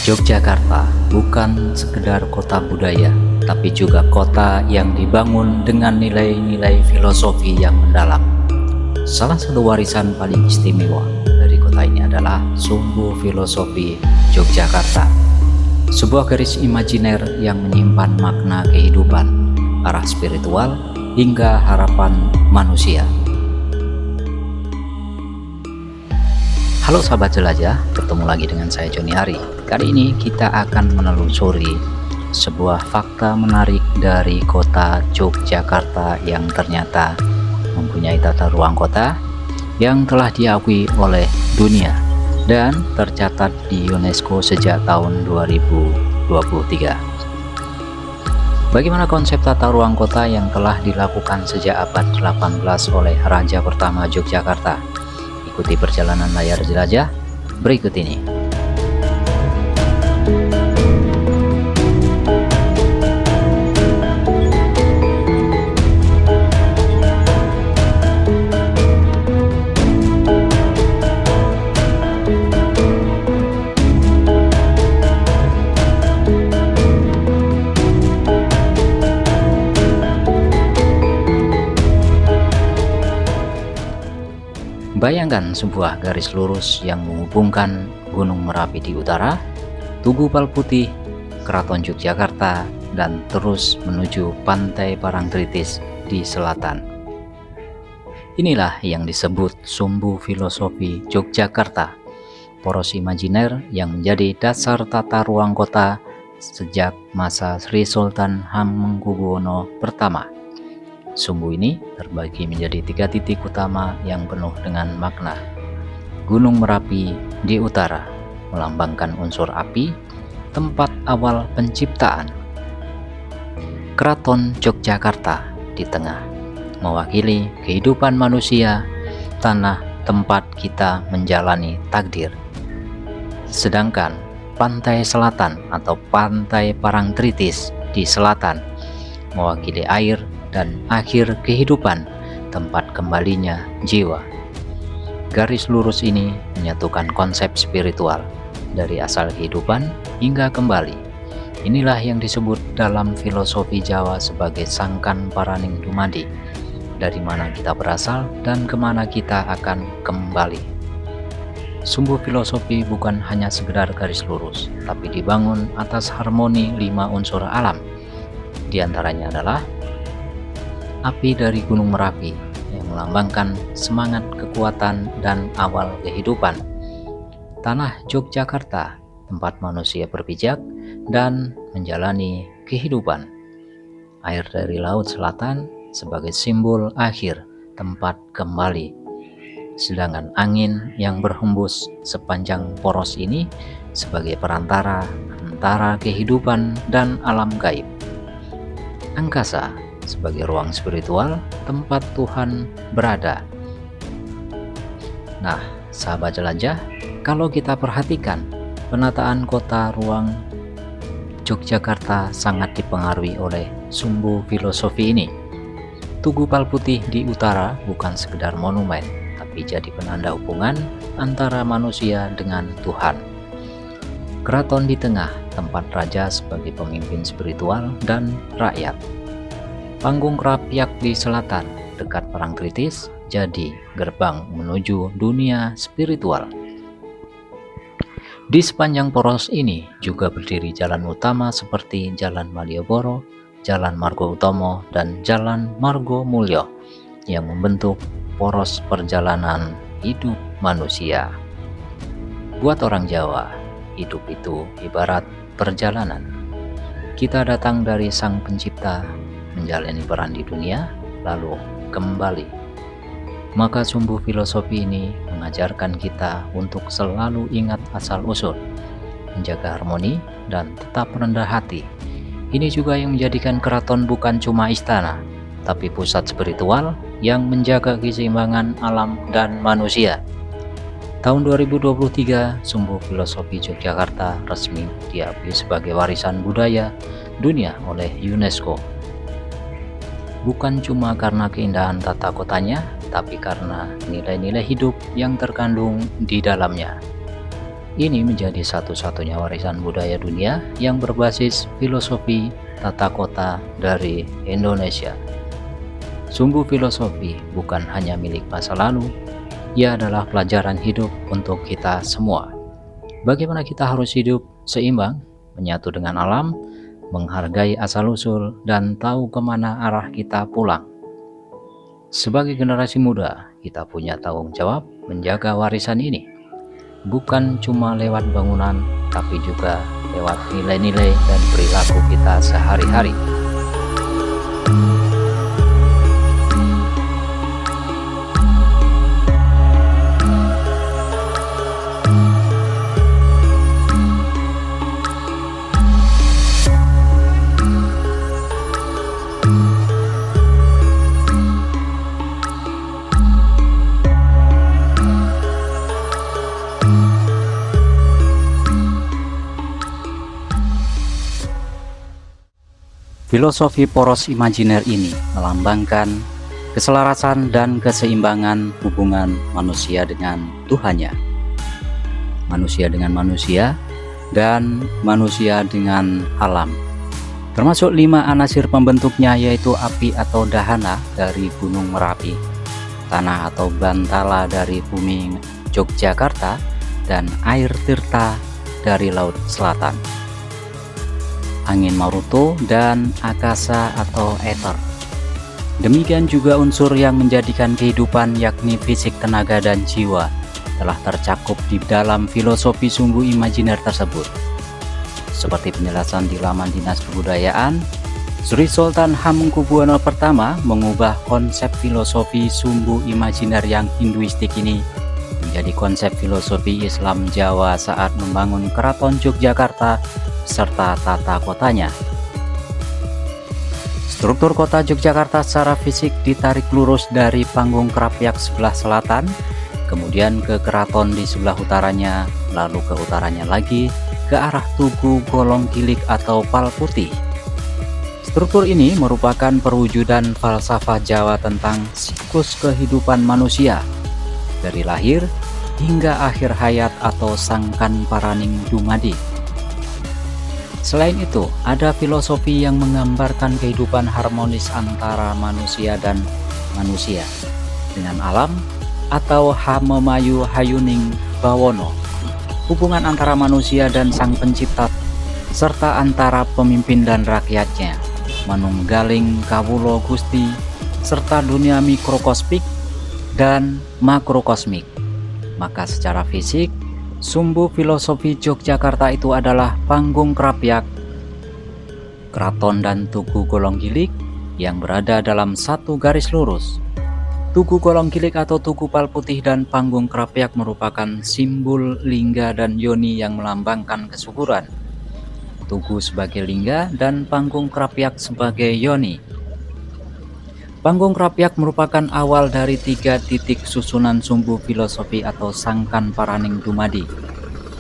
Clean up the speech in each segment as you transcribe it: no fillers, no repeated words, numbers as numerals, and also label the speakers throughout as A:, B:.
A: Yogyakarta bukan sekedar kota budaya, tapi juga kota yang dibangun dengan nilai-nilai filosofi yang mendalam. Salah satu warisan paling istimewa dari kota ini adalah Sumbu Filosofi Yogyakarta, sebuah garis imajiner yang menyimpan makna kehidupan, arah spiritual, hingga harapan manusia. Halo sahabat jelajah, bertemu lagi dengan saya Joni Hari. Kali ini kita akan menelusuri sebuah fakta menarik dari kota Yogyakarta yang ternyata mempunyai tata ruang kota yang telah diakui oleh dunia dan tercatat di UNESCO sejak tahun 2023. Bagaimana konsep tata ruang kota yang telah dilakukan sejak abad 18 oleh Raja pertama Yogyakarta? Ikuti perjalanan layar jelajah berikut ini. Bayangkan sebuah garis lurus yang menghubungkan Gunung Merapi di utara, Tugu Palputih, Keraton Yogyakarta, dan terus menuju Pantai Parangtritis di selatan. Inilah yang disebut Sumbu Filosofi Yogyakarta, poros imajiner yang menjadi dasar tata ruang kota sejak masa Sri Sultan Hamengkubuwono pertama. Sumbu ini terbagi menjadi 3 titik utama yang penuh dengan makna. Gunung Merapi di utara melambangkan unsur api, tempat awal penciptaan. Keraton Yogyakarta di tengah mewakili kehidupan manusia, tanah tempat kita menjalani takdir. Sedangkan pantai selatan atau Pantai Parangtritis di selatan mewakili air dan akhir kehidupan, tempat kembalinya jiwa. Garis lurus ini menyatukan konsep spiritual dari asal kehidupan hingga kembali. Inilah yang disebut dalam filosofi Jawa sebagai sangkan paraning dumadi, dari mana kita berasal dan kemana kita akan kembali. Sumbu filosofi bukan hanya sekedar garis lurus, tapi dibangun atas harmoni 5 unsur alam. Di antaranya adalah api dari Gunung Merapi yang melambangkan semangat, kekuatan, dan awal kehidupan. Tanah Yogyakarta, tempat manusia berpijak dan menjalani kehidupan. Air dari Laut Selatan sebagai simbol akhir, tempat kembali. Sedangkan angin yang berhembus sepanjang poros ini sebagai perantara antara kehidupan dan alam gaib. Angkasa sebagai ruang spiritual, tempat Tuhan berada. Nah, sahabat jelajah, kalau kita perhatikan, penataan kota ruang Yogyakarta sangat dipengaruhi oleh sumbu filosofi ini. Tugu Palputih di utara bukan sekedar monumen, tapi jadi penanda hubungan antara manusia dengan Tuhan. Keraton di tengah, tempat raja sebagai pemimpin spiritual dan rakyat. Panggung Krapyak di selatan, dekat Parangtritis, jadi gerbang menuju dunia spiritual. Di sepanjang poros ini juga berdiri jalan utama seperti Jalan Malioboro, Jalan Margo Utomo, dan Jalan Margo Mulyo yang membentuk poros perjalanan hidup manusia. Buat orang Jawa, hidup itu ibarat perjalanan. Kita datang dari Sang Pencipta, menjalani peran di dunia, lalu kembali. Maka sumbu filosofi ini mengajarkan kita untuk selalu ingat asal-usul, menjaga harmoni, dan tetap rendah hati. Ini juga yang menjadikan keraton bukan cuma istana, tapi pusat spiritual yang menjaga keseimbangan alam dan manusia. Tahun 2023, Sumbu Filosofi Yogyakarta resmi diakui sebagai warisan budaya dunia oleh UNESCO. Bukan cuma karena keindahan tata kotanya, tapi karena nilai-nilai hidup yang terkandung di dalamnya. Ini menjadi satu-satunya warisan budaya dunia yang berbasis filosofi tata kota dari Indonesia. Sumbu filosofi bukan hanya milik masa lalu, ia adalah pelajaran hidup untuk kita semua. Bagaimana kita harus hidup seimbang, menyatu dengan alam, menghargai asal-usul, dan tahu kemana arah kita pulang. Sebagai generasi muda, kita punya tanggung jawab menjaga warisan ini. Bukan cuma lewat bangunan, tapi juga lewat nilai-nilai dan perilaku kita sehari-hari. Filosofi poros imajiner ini melambangkan keselarasan dan keseimbangan hubungan manusia dengan Tuhannya, manusia dengan manusia, dan manusia dengan alam. Termasuk 5 anasir pembentuknya, yaitu api atau dahana dari Gunung Merapi, tanah atau bantala dari bumi Yogyakarta, dan air tirta dari Laut Selatan, angin maruto, dan akasa atau ether. Demikian juga unsur yang menjadikan kehidupan, yakni fisik, tenaga, dan jiwa, telah tercakup di dalam filosofi sumbu imajiner tersebut. Seperti penjelasan di laman Dinas Kebudayaan, Sri Sultan Hamengkubuwono I mengubah konsep filosofi sumbu imajiner yang hinduistik ini menjadi konsep filosofi Islam Jawa saat membangun Keraton Yogyakarta serta tata kotanya. Struktur kota Yogyakarta secara fisik ditarik lurus dari Panggung Krapyak sebelah selatan, kemudian ke keraton di sebelah utaranya, lalu ke utaranya lagi ke arah Tugu Golong Gilik atau Pal Putih. Struktur ini merupakan perwujudan falsafah Jawa tentang siklus kehidupan manusia dari lahir hingga akhir hayat atau sangkan paraning dumadi. Selain itu, ada filosofi yang menggambarkan kehidupan harmonis antara manusia dan manusia dengan alam atau Hamemayu Hayuning Bawono, hubungan antara manusia dan sang pencipta, serta antara pemimpin dan rakyatnya, manunggaling kawulo Gusti, serta dunia mikrokosmik dan makrokosmik. Maka secara fisik, sumbu filosofi Yogyakarta itu adalah Panggung Krapyak, keraton, dan Tugu Golong Gilik yang berada dalam satu garis lurus. Tugu Golong Gilik atau Tugu Pal Putih dan Panggung Krapyak merupakan simbol lingga dan yoni yang melambangkan kesuburan. Tugu sebagai lingga dan Panggung Krapyak sebagai yoni. Panggung Krapyak merupakan awal dari 3 titik susunan sumbu filosofi atau sangkan paraning dumadi.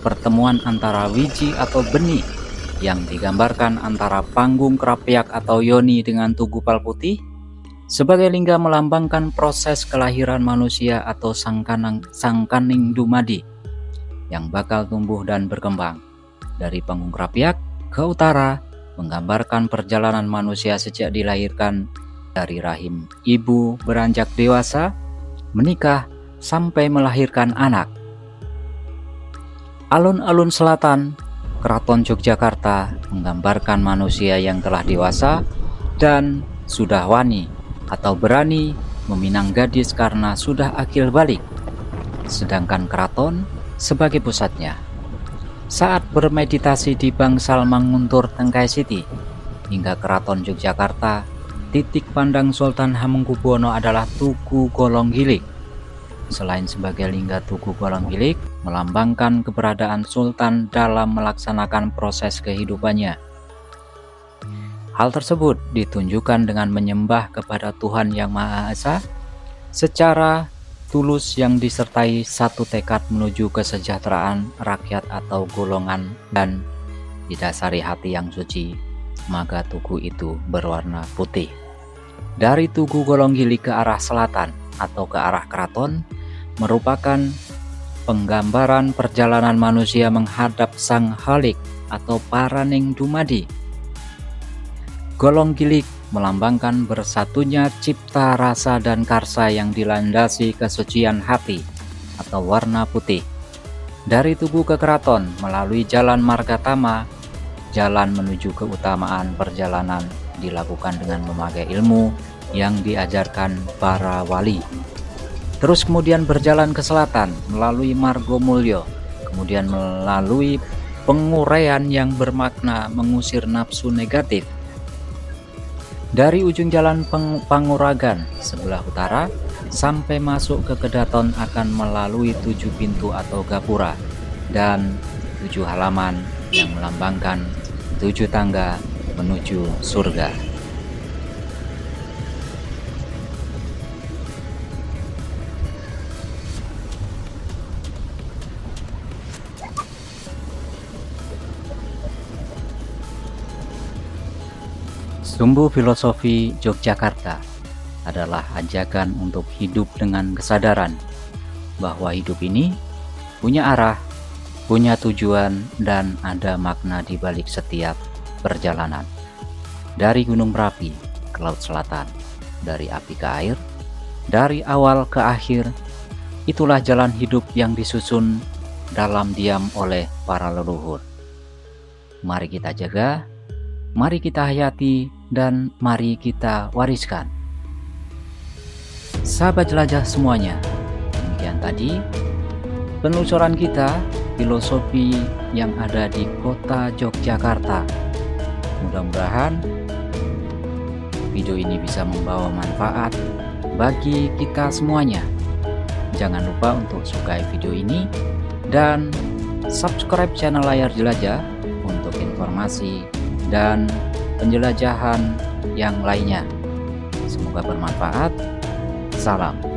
A: Pertemuan antara wiji atau benih yang digambarkan antara Panggung Krapyak atau yoni dengan Tugu Pal Putih sebagai lingga melambangkan proses kelahiran manusia atau sangkaning dumadi yang bakal tumbuh dan berkembang. Dari Panggung Krapyak ke utara menggambarkan perjalanan manusia sejak dilahirkan dari rahim ibu, beranjak dewasa, menikah, sampai melahirkan anak. Alun-alun selatan Keraton Yogyakarta menggambarkan manusia yang telah dewasa dan sudah wani atau berani meminang gadis karena sudah akil balik. Sedangkan keraton sebagai pusatnya, saat bermeditasi di Bangsal Manguntur Tengkai Siti hingga Keraton Yogyakarta, titik pandang Sultan Hamengkubuwono adalah Tugu Golong Gilik. Selain sebagai lingga, Tugu Golong Gilik melambangkan keberadaan Sultan dalam melaksanakan proses kehidupannya. Hal tersebut ditunjukkan dengan menyembah kepada Tuhan Yang Maha Esa secara tulus yang disertai satu tekad menuju kesejahteraan rakyat atau golongan dan didasari hati yang suci, maka tugu itu berwarna putih. Dari Tugu Golong Gilik ke arah selatan atau ke arah keraton merupakan penggambaran perjalanan manusia menghadap Sang Khalik atau Paraning Dumadi. Golong gilik melambangkan bersatunya cipta, rasa, dan karsa yang dilandasi kesucian hati atau warna putih. Dari tugu ke keraton melalui jalan Margatama, jalan menuju keutamaan perjalanan dilakukan dengan memakai ilmu yang diajarkan para wali. Terus kemudian berjalan ke selatan melalui Margomulyo, kemudian melalui penguraian yang bermakna mengusir nafsu negatif. Dari ujung jalan Panguragan sebelah utara sampai masuk ke Kedaton akan melalui 7 pintu atau gapura dan 7 halaman yang melambangkan 7 tangga menuju surga. Sumbu filosofi Yogyakarta adalah ajakan untuk hidup dengan kesadaran bahwa hidup ini punya arah, punya tujuan, dan ada makna di balik setiap perjalanan. Dari gunung Merapi ke Laut Selatan, dari api ke air, dari awal ke akhir, itulah jalan hidup yang disusun dalam diam oleh para leluhur. Mari kita jaga, mari kita hayati, dan mari kita wariskan. Sahabat jelajah semuanya, demikian tadi penelusuran kita filosofi yang ada di kota Yogyakarta. Mudah-mudahan video ini bisa membawa manfaat bagi kita semuanya. Jangan lupa untuk sukai video ini dan subscribe channel Layar Jelajah untuk informasi dan penjelajahan yang lainnya. Semoga bermanfaat. Salam.